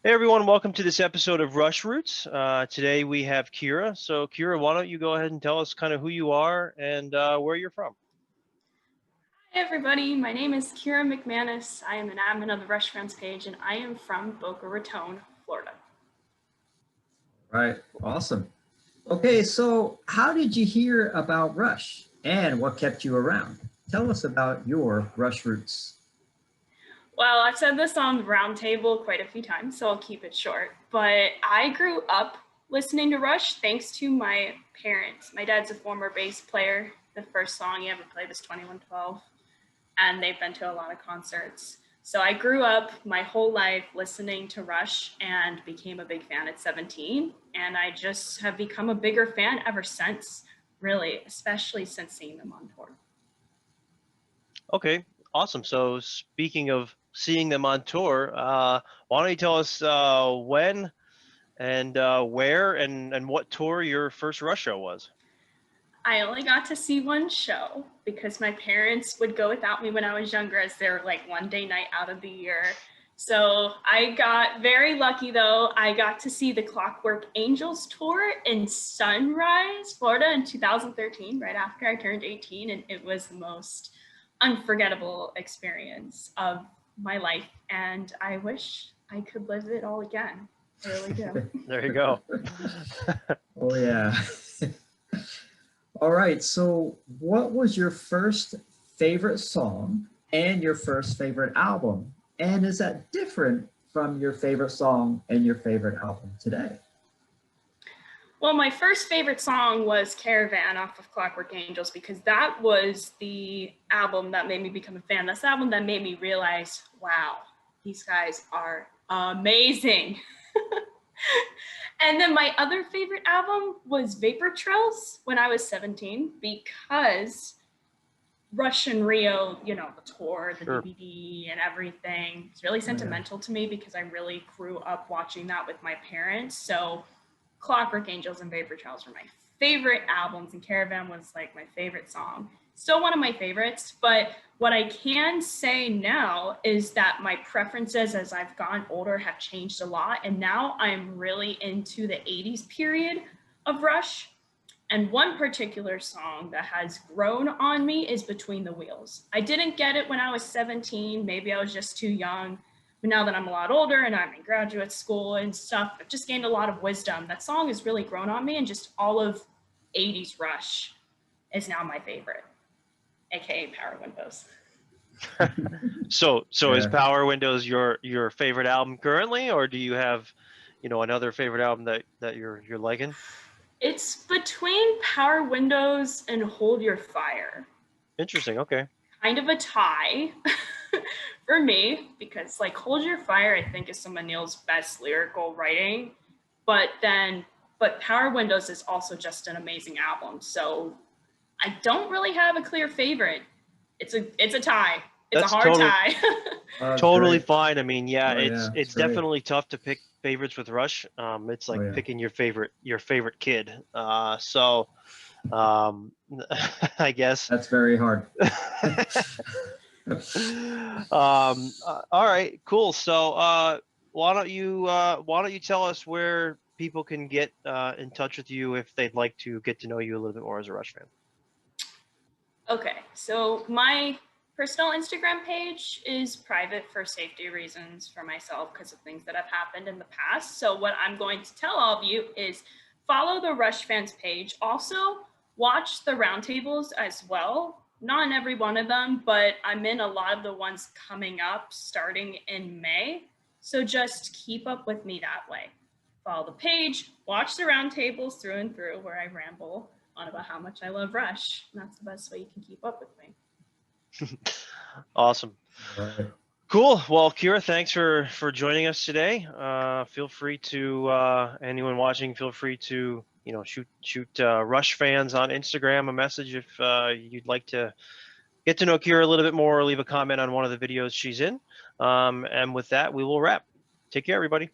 Hey everyone, welcome to this episode of Rush Roots. Today we have Kira. So Kira, why don't you go ahead and tell us kind of who you are and where you're from? Hi everybody, my name is Kira McManus. I am an admin of the Rush Fans page and I am from Boca Raton, Florida. Right, awesome. Okay, so how did you hear about Rush and what kept you around? Tell us about your Rush roots. Well, I've said this on the roundtable quite a few times, so I'll keep it short. But I grew up listening to Rush thanks to my parents. My dad's a former bass player. The first song he ever played was 2112, and they've been to a lot of concerts. So I grew up my whole life listening to Rush and became a big fan at 17. And I just have become a bigger fan ever since, really, especially since seeing them on tour. Okay, awesome. So speaking of seeing them on tour, why don't you tell us when and where and what tour your first Rush show was? I only got to see one show because my parents would go without me when I was younger as their one day night out of the year. So I got very lucky though. I got to see the Clockwork Angels tour in Sunrise, Florida in 2013, right after I turned 18. And it was the most unforgettable experience of my life. And I wish I could live it all again. I really do. There you go. Oh yeah. All right, so what was your first favorite song and your first favorite album? And is that different from your favorite song and your favorite album today? Well, my first favorite song was Caravan off of Clockwork Angels because that was the album that made me become a fan. That's the album that made me realize, wow, these guys are amazing. And then my other favorite album was Vapor Trails when I was 17 because Rush and Rio, the tour, the Sure. DVD and everything. It's really sentimental to me because I really grew up watching that with my parents. So Clockwork Angels and Vapor Trails were my favorite albums, and Caravan was my favorite song. Still one of my favorites, but what I can say now is that my preferences as I've gotten older have changed a lot, and now I'm really into the 80s period of Rush. And one particular song that has grown on me is Between the Wheels. I didn't get it when I was 17. Maybe I was just too young. But now that I'm a lot older and I'm in graduate school and stuff, I've just gained a lot of wisdom. That song has really grown on me, and just all of 80s Rush is now my favorite, aka Power Windows. So is Yeah. Power Windows your favorite album currently, or do you have, another favorite album that you're liking? It's between Power Windows and Hold Your Fire. Interesting. Okay. Kind of a tie for me because Hold Your Fire I think is some of Neil's best lyrical writing, but Power Windows is also just an amazing album. So I don't really have a clear favorite. It's a tie. It's That's a hard tie. totally Great. fine. I mean, yeah, Oh, yeah, it's great. definitely tough to pick favorites with Rush. It's like Oh, yeah. picking your favorite kid. So I guess. That's very hard. All right, cool. So why don't you tell us where people can get in touch with you if they'd like to get to know you a little bit more as a Rush fan? Okay, so my personal Instagram page is private for safety reasons for myself because of things that have happened in the past. So what I'm going to tell all of you is follow the Rush Fans page. Also, watch the roundtables as well. Not in every one of them, but I'm in a lot of the ones coming up starting in May. So just keep up with me that way. Follow the page, watch the roundtables through and through where I ramble on about how much I love Rush. And that's the best way you can keep up with me. Awesome. Right. Cool. Well, Kira, thanks for joining us today. Feel free to anyone watching, feel free to shoot Rush fans on Instagram a message if you'd like to get to know Kira a little bit more, or leave a comment on one of the videos she's in. And with that, we will wrap. Take care, everybody.